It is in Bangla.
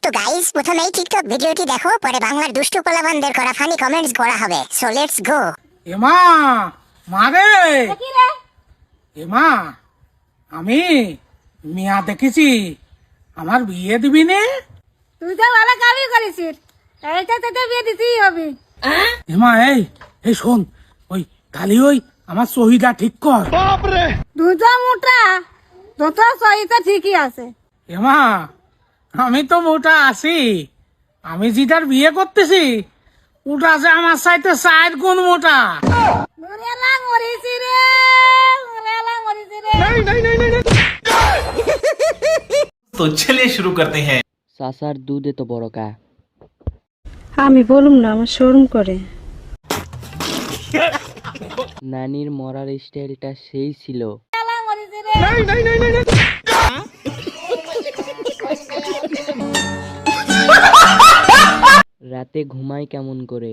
তো গাইস, প্রথমেই টিকটক ভিডিওটি দেখো, পরে বাংলার দুষ্টু পোলাপানদের করা ফানি কমেন্টস করা হবে। So let's go. এমা মারে এমা, আমি মিয়া দেখেছি, আমার বিয়ে দিবি নে? তুই তো ভালো কামই করেছিস, এইটা তোদের বিয়ে দিতেই হবে। এমা এই এই শোন, ওই খালি ওই আমার সহিটা ঠিক কর। দুটো মোটা দুটো সহিতা ঠিকই আছে। এমা আমি তো মোটা আছি, আমি যেটার বিয়ে করতেছি ওটা যে আমার সাইতে 4 গুণ মোটা। মরেলা মরিছি রে, মরেলা মরিছি রে। तो चलिए शुरू करते हैं। চাচার দুধ এত বড় কা? আমি বলুম না, আমার শরম করে। নানির মরার স্টাইলটা সেই ছিল। মরেলা মরিছি রে। রাতে ঘুমাই কেমন করে?